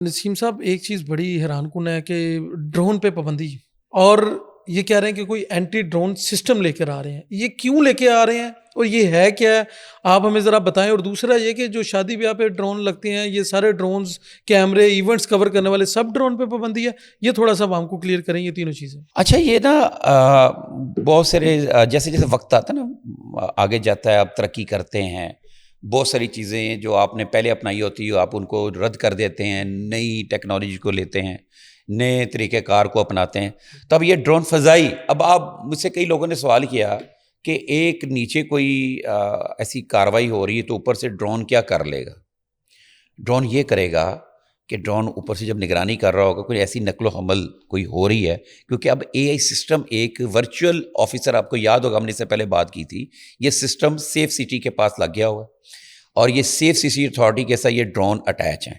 نسیم صاحب ایک چیز بڑی حیران کن ہے کہ ڈرون پہ پابندی، اور یہ کہہ رہے ہیں کہ کوئی اینٹی ڈرون سسٹم لے کر آ رہے ہیں. یہ کیوں لے کے آ رہے ہیں اور یہ ہے کیا ہے، آپ ہمیں ذرا بتائیں. اور دوسرا یہ کہ جو شادی بیاہ پہ ڈرون لگتے ہیں، یہ سارے ڈرونز، کیمرے، ایونٹس کور کرنے والے سب ڈرون پہ پابندی ہے. یہ تھوڑا سا ہم کو کلیئر کریں یہ تینوں چیزیں. اچھا، یہ نا بہت سارے جیسے جیسے وقت آتا ہے نا، آگے جاتا ہے، آپ ترقی کرتے ہیں، بہت ساری چیزیں جو آپ نے پہلے اپنائی ہوتی ہے آپ ان کو رد کر دیتے ہیں، نئی ٹیکنالوجی کو لیتے ہیں، نئے طریقہ کار کو اپناتے ہیں. تو اب یہ ڈرون فضائی، اب آپ مجھ سے کئی لوگوں نے سوال کیا کہ ایک نیچے کوئی ایسی کاروائی ہو رہی ہے تو اوپر سے ڈرون کیا کر لے گا. ڈرون یہ کرے گا کہ ڈرون اوپر سے جب نگرانی کر رہا ہوگا، کوئی ایسی نقل و حمل کوئی ہو رہی ہے، کیونکہ اب اے آئی سسٹم ایک ورچوئل آفیسر، آپ کو یاد ہوگا ہم نے اس سے پہلے بات کی تھی، یہ سسٹم سیف سٹی کے پاس لگ گیا ہوا اور یہ سیف سٹی اتھارٹی کے ساتھ یہ ڈرون اٹیچ ہیں.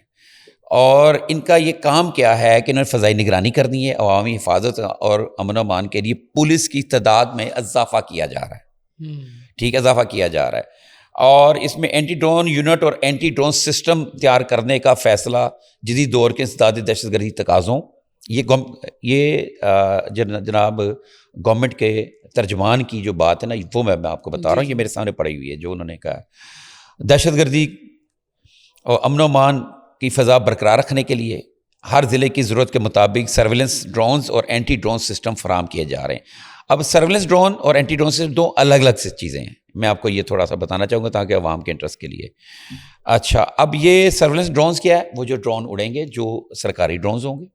اور ان کا یہ کام کیا ہے کہ انہوں نے فضائی نگرانی کرنی ہے، عوامی حفاظت اور امن و امان کے لیے پولیس کی تعداد میں اضافہ کیا جا رہا ہے. ٹھیک، اضافہ کیا جا رہا ہے. اور اس میں اینٹی ڈرون یونٹ اور اینٹی ڈرون سسٹم تیار کرنے کا فیصلہ جدید دور کے انسداد دہشت گردی تقاضوں، یہ جناب گورنمنٹ کے ترجمان کی جو بات ہے نا، وہ میں آپ کو بتا رہا ہوں، یہ میرے سامنے پڑی ہوئی ہے جو انہوں نے کہا. دہشت گردی اور امن و امان کی فضا برقرار رکھنے کے لیے ہر ضلع کی ضرورت کے مطابق سرویلنس ڈرونز اور اینٹی ڈرون سسٹم فراہم کیے جا رہے ہیں. اب سرویلنس ڈرون اور اینٹی ڈرون سسٹم دو الگ الگ سے چیزیں ہیں، میں آپ کو یہ تھوڑا سا بتانا چاہوں گا تاکہ عوام کے انٹرسٹ کے لیے. اچھا، اب یہ سرویلنس ڈرونز کیا ہے؟ وہ جو ڈرون اڑیں گے جو سرکاری ڈرونز ہوں گے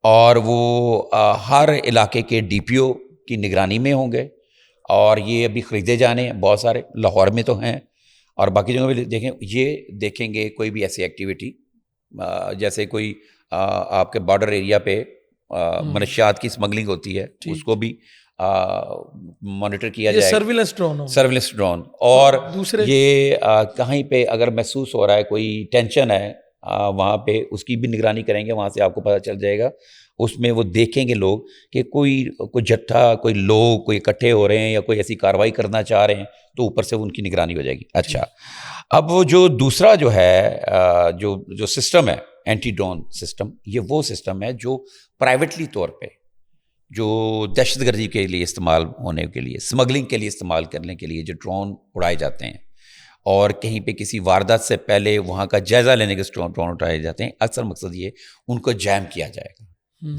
اور وہ ہر علاقے کے ڈی پی او کی نگرانی میں ہوں گے، اور یہ ابھی خریدے جانے ہیں بہت سارے، لاہور میں تو ہیں اور باقی جگہوں پہ دیکھیں گے کوئی بھی ایسی ایکٹیویٹی جیسے کوئی آپ کے بارڈر ایریا پہ منشیات کی اسمگلنگ ہوتی ہے، اس کو بھی مانیٹر کیا جائے گا، سرویلنس ڈرون. اور یہ کہیں پہ اگر محسوس ہو رہا ہے کوئی ٹینشن ہے وہاں پہ اس کی بھی نگرانی کریں گے، وہاں سے آپ کو پتہ چل جائے گا. اس میں وہ دیکھیں گے لوگ کہ کوئی جٹھا، کوئی لوگ کوئی اکٹھے ہو رہے ہیں یا کوئی ایسی کارروائی کرنا چاہ رہے ہیں تو اوپر سے ان کی نگرانی ہو جائے گی. اچھا، اب وہ جو دوسرا جو ہے جو سسٹم ہے اینٹی ڈرون سسٹم، یہ وہ سسٹم ہے جو پرائیویٹلی طور پہ جو دہشت گردی کے لیے استعمال ہونے کے لیے، اسمگلنگ کے لیے استعمال کرنے کے لیے جو ڈرون اڑائے جاتے ہیں اور کہیں پہ کسی واردات سے پہلے وہاں کا جائزہ لینے کے ڈرون اٹھائے جاتے ہیں، اکثر مقصد یہ ان کو جیم کیا جائے گا،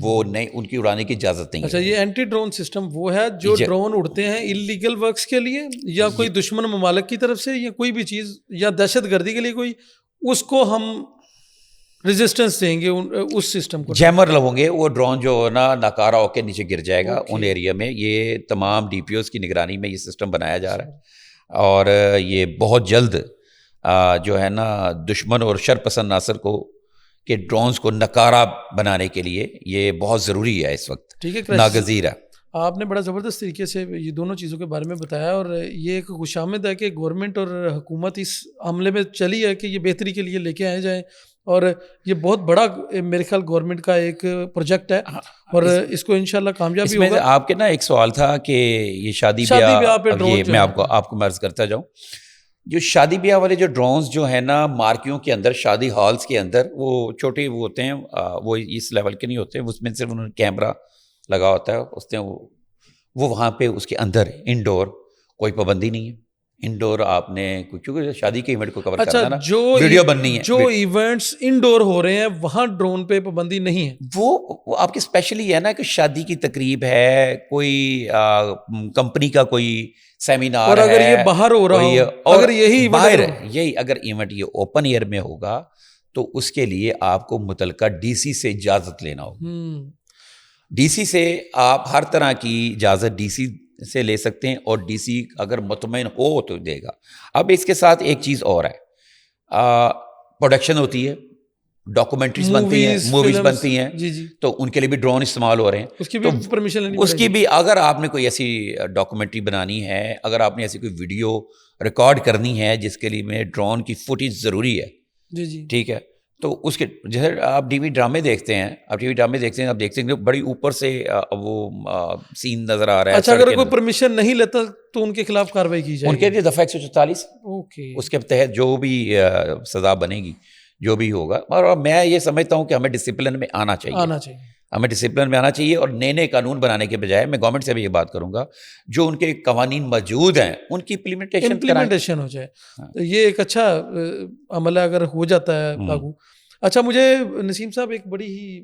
وہ نہیں، ان کی اڑانے کی اجازت نہیں ہے. اچھا، یہ اینٹی ڈرون سسٹم وہ ہے جو ڈرون اڑتے ہیں اللیگل ورکس کے لیے یا کوئی دشمن ممالک کی طرف سے یا کوئی بھی چیز یا دہشت گردی کے لیے کوئی، اس کو ہم ریزسٹنس دیں گے اس سسٹم کو، جیمر ہوں گے وہ ڈرون جو نا ناکارہ ہو کے نیچے گر جائے گا ان ایریا میں. یہ تمام ڈی پی اوز کی نگرانی میں یہ سسٹم بنایا جا رہا ہے اور یہ بہت جلد جو ہے نا دشمن اور شر پسند عناصر کو کہ ڈرونز کو ناکارہ بنانے کے لیے یہ بہت ضروری ہے، اس وقت ٹھیک ہے، ناگزیر ہے. آپ نے بڑا زبردست طریقے سے یہ دونوں چیزوں کے بارے میں بتایا، اور یہ ایک خوش آمد ہے کہ گورنمنٹ اور حکومت اس عملے میں چلی ہے کہ یہ بہتری کے لیے لے کے آئے جائیں، اور یہ بہت بڑا میرے خیال گورنمنٹ کا ایک پروجیکٹ ہے اور اس کو انشاءاللہ کامیابی ہوگا. آپ کے نا ایک سوال تھا کہ یہ شادی بیاہ پہ ڈرون، میں آپ کو عرض کرتا جاؤں، جو شادی بیاہ والے جو ڈرونز جو ہیں نا مارکیوں کے اندر، شادی ہالز کے اندر، وہ چھوٹے وہ ہوتے ہیں، وہ اس لیول کے نہیں ہوتے، اس میں صرف انہوں نے کیمرہ لگا ہوتا ہے، اس میں وہ وہاں پہ اس کے اندر انڈور کوئی پابندی نہیں ہے. انڈور آپ نے کیونکہ شادی کے ایونٹ کو کور کرنا ہے نا، ویڈیو بننی ہے، جو ایونٹس انڈور ہو رہے ہیں وہاں ڈرون پہ پابندی نہیں ہے. وہ آپ کی اسپیشلی ہے نا کہ شادی کی تقریب ہے، کوئی کمپنی کا کوئی سیمینار ہے، اور اگر یہ باہر ہو رہا ہو، اگر یہی باہر یہی اگر ایونٹ یہ اوپن ایئر میں ہوگا تو اس کے لیے آپ کو متعلقہ ڈی سی سے اجازت لینا ہوگا. ڈی سی سے آپ ہر طرح کی اجازت ڈی سی سے لے سکتے ہیں اور ڈی سی اگر مطمئن ہو تو دے گا. اب اس کے ساتھ ایک چیز اور ہے، پروڈکشن ہوتی ہے، ڈاکومنٹریز بنتی ہیں، موویز بنتی ہیں، تو ان کے لیے بھی ڈرون استعمال ہو رہے ہیں، اس کی بھی پرمیشن لینی، اس کی بھی اگر آپ نے کوئی ایسی ڈاکومنٹری بنانی ہے، اگر آپ نے ایسی کوئی ویڈیو ریکارڈ کرنی ہے جس کے لیے میں ڈرون کی فوٹیج ضروری ہے، ٹھیک ہے، تو اس کے جیسے آپ ٹی وی ڈرامے دیکھتے ہیں، آپ دیکھتے ہیں بڑی اوپر سے وہ سین نظر آ رہا ہے. اچھا، اگر کوئی پرمیشن نہیں لیتا تو ان کے خلاف کاروائی کی جائے گی؟ ان کے لیے دفعہ 144 اس کے تحت جو بھی سزا بنے گی، جو بھی ہوگا. اور میں یہ سمجھتا ہوں کہ ہمیں ڈسپلن میں آنا چاہیے. ہمیں ڈسپلن میں آنا چاہیے اور نئے نئے قانون بنانے کے بجائے میں گورنمنٹ سے بھی یہ بات کروں گا جو ان کے قوانین موجود ہیں ان کی امپلیمنٹیشن ہو جائے. یہ ایک اچھا عمل ہے اگر ہو جاتا ہے لاگو. اچھا مجھے نسیم صاحب ایک بڑی ہی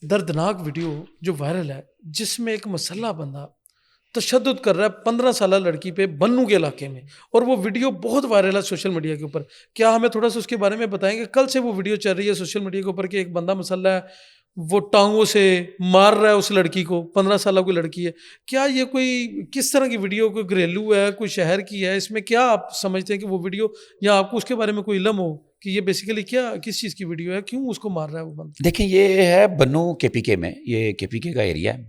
دردناک ویڈیو جو وائرل ہے جس میں ایک مسلح بندہ تشدد کر رہا ہے 15 سالہ لڑکی پہ بنو کے علاقے میں, اور وہ ویڈیو بہت وائرل ہے سوشل میڈیا کے اوپر. کیا ہمیں تھوڑا سا اس کے بارے میں بتائیں گے؟ کل سے وہ ویڈیو چل رہی ہے سوشل میڈیا کے اوپر کہ ایک بندہ مسلح ہے, وہ ٹانگوں سے مار رہا ہے اس لڑکی کو, 15 سالہ کوئی لڑکی ہے. کیا یہ کوئی کس طرح کی ویڈیو, کوئی گھریلو ہے, کوئی شہر کی ہے؟ اس میں کیا آپ سمجھتے ہیں کہ وہ ویڈیو, یا آپ کو اس کے بارے میں کوئی علم ہو کہ یہ بیسیکلی کیا کس چیز کی ویڈیو ہے, کیوں اس کو مار رہا ہے وہ بندہ؟ دیکھیں یہ ہے بنو کے پی کے میں, یہ کے پی کے کا ایریا ہے.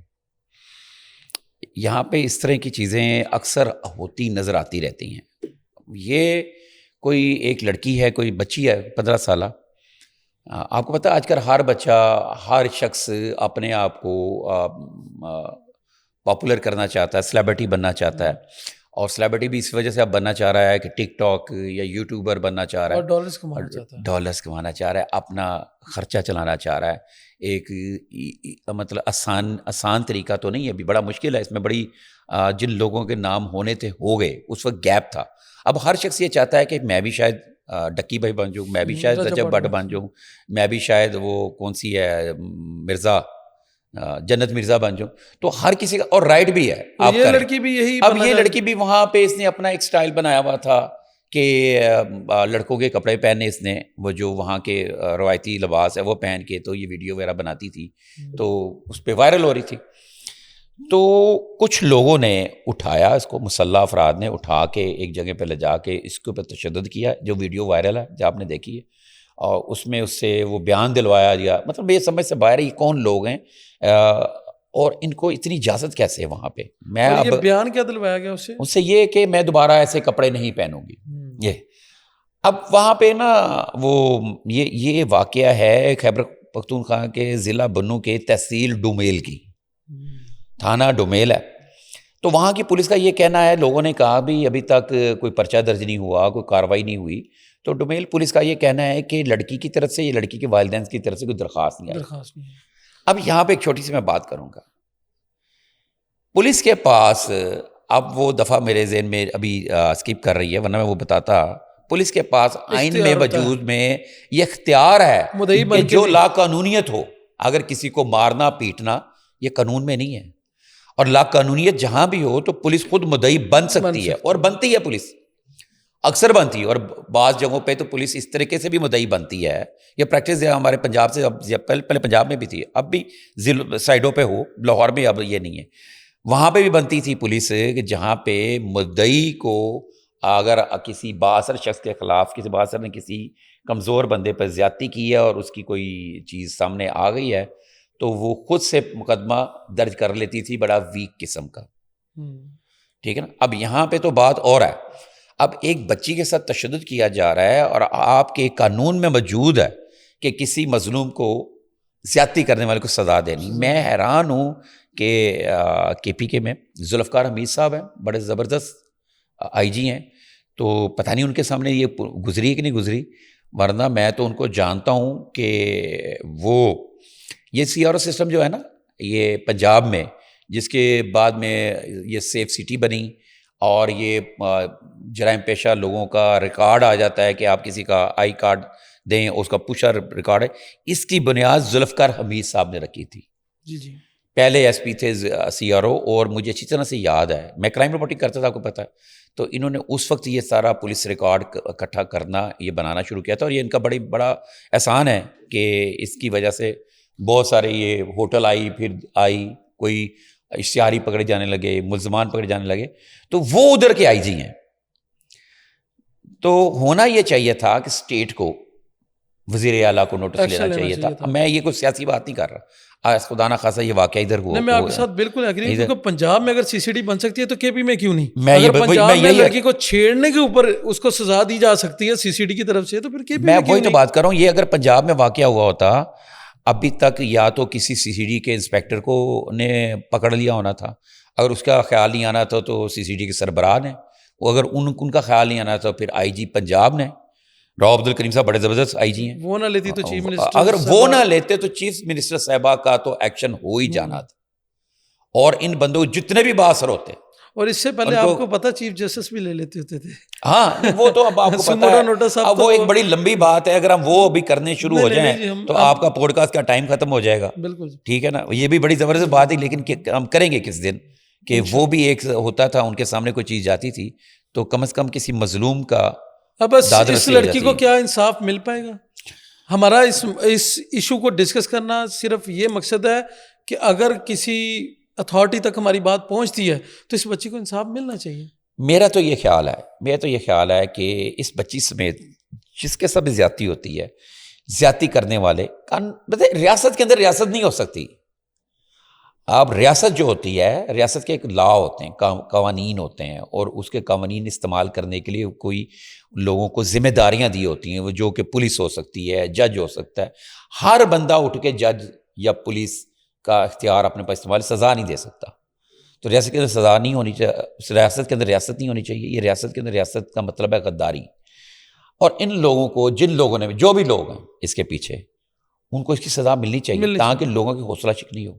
یہاں پہ اس طرح کی چیزیں اکثر ہوتی نظر آتی رہتی ہیں. یہ کوئی ایک لڑکی ہے, کوئی بچی ہے 15 سالہ. آپ کو پتہ ہے آج کل ہر بچہ, ہر شخص اپنے آپ کو پاپولر کرنا چاہتا ہے, سیلیبریٹی بننا چاہتا ہے. اور سیلیبریٹی بھی اس وجہ سے اب بننا چاہ رہا ہے کہ ٹک ٹاک یا یوٹیوبر بننا چاہ رہا ہے, اور ڈالرز کمانا چاہتا ہے, ڈالرز کمانا چاہ رہا ہے, اپنا خرچہ چلانا چاہ رہا ہے. ایک مطلب آسان طریقہ تو نہیں ہے, ابھی بڑا مشکل ہے. اس میں بڑی جن لوگوں کے نام ہونے تھے ہو گئے, اس وقت گیپ تھا. اب ہر شخص یہ چاہتا ہے کہ میں بھی شاید ڈکی بھائی بن جاؤں, میں بھی شاید رجب بٹ بن جاؤں, میں بھی شاید وہ کون سی ہے مرزا, جنت مرزا بن جاؤں. تو ہر کسی کا, اور رائٹ بھی ہے. اب یہ لڑکی بھی یہی, اب یہ لڑکی بھی وہاں پہ اس نے اپنا ایک سٹائل بنایا ہوا تھا کہ لڑکوں کے کپڑے پہنے اس نے, وہ جو وہاں کے روایتی لباس ہے وہ پہن کے, تو یہ ویڈیو وغیرہ بناتی تھی, تو اس پہ وائرل ہو رہی تھی. تو کچھ لوگوں نے اٹھایا اس کو, مسلح افراد نے اٹھا کے ایک جگہ پہ لے جا کے اس کے اوپر تشدد کیا, جو ویڈیو وائرل ہے جو آپ نے دیکھی ہے. اور اس میں اس سے وہ بیان دلوایا گیا. مطلب یہ سمجھ سے باہر یہ کون لوگ ہیں اور ان کو اتنی اجازت کیسے ہے وہاں پہ. میں یہ بیان کیا دلوایا گیا اس سے یہ کہ میں دوبارہ ایسے کپڑے نہیں پہنوں گی. یہ اب وہاں پہ نا وہ یہ واقعہ ہے خیبر پختونخوا کے ضلع بنو کے تحصیل ڈومیل کی, تھانہ ڈومیل ہے. تو وہاں کی پولیس کا یہ کہنا ہے, لوگوں نے کہا بھی ابھی تک کوئی پرچہ درج نہیں ہوا, کوئی کارروائی نہیں ہوئی. تو ڈومیل پولیس کا یہ کہنا ہے کہ لڑکی کی طرف سے, یہ لڑکی کے والدین کی طرف سے کوئی درخواست نہیں آئی. اب یہاں پہ ایک چھوٹی سی میں بات کروں گا. پولیس کے پاس, اب وہ دفعہ میرے ذہن میں ابھی اسکپ کر رہی ہے ورنہ میں وہ بتاتا, پولیس کے پاس آئین میں وجود میں یہ اختیار ہے کہ جو لا قانونیت ہو, اگر کسی کو مارنا پیٹنا یہ قانون میں نہیں ہے, اور لا قانونیت جہاں بھی ہو تو پولیس خود مدعی بن سکتی ہے, اور بنتی ہے پولیس, اکثر بنتی ہے. اور بعض جگہوں پہ تو پولیس اس طریقے سے بھی مدعی بنتی ہے. یہ پریکٹس ہمارے پنجاب سے, اب پہلے پنجاب میں بھی تھی, اب بھی سائڈوں پہ ہو, لاہور میں اب یہ نہیں ہے, وہاں پہ بھی بنتی تھی پولیس کہ جہاں پہ مدعی کو اگر کسی بااثر شخص کے خلاف, کسی بااثر نے کسی کمزور بندے پر زیادتی کی ہے اور اس کی کوئی چیز سامنے آ گئی ہے تو وہ خود سے مقدمہ درج کر لیتی تھی, بڑا ویک قسم کا. ٹھیک ہے نا. اب یہاں پہ تو بات اور ہے, اب ایک بچی کے ساتھ تشدد کیا جا رہا ہے اور آپ کے قانون میں موجود ہے کہ کسی مظلوم کو زیادتی کرنے والے کو سزا دینی. میں حیران ہوں کہ کے پی کے میں ذوالفقار حمید صاحب ہیں, بڑے زبردست آئی جی ہیں, تو پتہ نہیں ان کے سامنے یہ گزری کہ نہیں گزری, ورنہ میں تو ان کو جانتا ہوں کہ وہ یہ سی آر او سسٹم جو ہے نا یہ پنجاب میں, جس کے بعد میں یہ سیف سٹی بنی اور یہ جرائم پیشہ لوگوں کا ریکارڈ آ جاتا ہے کہ آپ کسی کا آئی کارڈ دیں, اس کا پشا ریکارڈ ہے, اس کی بنیاد ذوالفقار حمید صاحب نے رکھی تھی. جی پہلے ایس پی تھے سی آر او, اور مجھے اچھی طرح سے یاد ہے, میں کرائم رپورٹنگ کرتا تھا, آپ کو پتہ ہے. تو انہوں نے اس وقت یہ سارا پولیس ریکارڈ اکٹھا کرنا, یہ بنانا شروع کیا تھا, اور یہ ان کا بڑا احسان ہے کہ اس کی وجہ سے بہت سارے یہ ہوٹل آئی, پھر آئی کوئی اشتہاری پکڑے جانے لگے, ملزمان پکڑے جانے لگے, تو وہ ادھر کے آئی جی ہیں. تو ہونا یہ چاہیے تھا کہ اسٹیٹ کو, وزیر اعلیٰ کو نوٹس لینا چاہیے تھا. میں یہ کوئی سیاسی بات نہیں کر رہا, خدا نہ خاصا یہ واقعہ ادھر ہوا. میں آپ کے ساتھ بالکل ایگری ہوں, کیونکہ پنجاب میں اگر سی سی ڈی بن سکتی ہے تو کے پی میں کیوں نہیں؟ اگر پنجاب میں لڑکی کو چھیڑنے کے اوپر اس کو سزا دی جا سکتی ہے سی سی ڈی کی طرف سے, تو پھر کے پی میں وہی تو بات کر رہا ہوں. یہ اگر پنجاب میں واقعہ ہوا ہوتا, ابھی تک یا تو کسی سی سی ڈی کے انسپیکٹر کو نے پکڑ لیا ہونا تھا, اگر اس کا خیال نہیں آنا تھا تو سی سی ڈی کے سربراہ نے, اگر ان کا خیال نہیں آنا تھا پھر آئی جی پنجاب نے, راؤ عبد الکریم صاحب بڑے زبردست آئی جی ہیں. وہ نہ لیتی تو چیف منسٹر اگر وہ نہ لیتے تو چیف منسٹر صاحبہ کا تو ایکشن ہو ہی جانا تھا. اور ان بندوں جتنے بھی بااثر ہوتے, اور اس سے پہلے آپ کو پتا چیف جسٹس بھی لے لیتے ہوتے تھے. ہاں وہ تو اب آپ کو پتا ہے, اب وہ ایک بڑی لمبی بات ہے. اگر ہم وہ ابھی کرنے شروع ہو جائیں تو آپ کا پوڈ کاسٹ کا ٹائم ختم ہو جائے گا. بالکل ٹھیک ہے نا, یہ بھی بڑی زبردست بات ہے, لیکن ہم کریں گے کس دن کہ وہ بھی ایک ہوتا تھا ان کے سامنے کوئی چیز جاتی تھی تو کم از کم کسی مظلوم کا بس اس لڑکی کو کیا انصاف مل پائے گا. ہمارا اس ایشو کو ڈسکس کرنا صرف یہ مقصد ہے کہ اگر کسی اتھارٹی تک ہماری بات پہنچتی ہے تو اس بچی کو انصاف ملنا چاہیے. میرا تو یہ خیال ہے کہ اس بچی سمیت جس کے ساتھ زیادتی ہوتی ہے, زیادتی کرنے والے ریاست کے اندر ریاست نہیں ہو سکتی. آپ ریاست جو ہوتی ہے, ریاست کے ایک لا ہوتے ہیں, قوانین ہوتے ہیں, اور اس کے قوانین استعمال کرنے کے لیے کوئی لوگوں کو ذمہ داریاں دی ہوتی ہیں, وہ جو کہ پولیس ہو سکتی ہے, جج ہو سکتا ہے. ہر بندہ اٹھ کے جج یا پولیس کا اختیار اپنے پاس استعمال سزا نہیں دے سکتا. تو ریاست کے اندر سزا نہیں ہونی چاہیے, ریاست کے اندر ریاست نہیں ہونی چاہیے. یہ ریاست کے اندر ریاست کا مطلب ہے غداری. اور ان لوگوں کو, جن لوگوں نے, جو بھی لوگ ہیں اس کے پیچھے, ان کو اس کی سزا ملنی چاہیے تاکہ لوگوں کی حوصلہ شکنی ہو.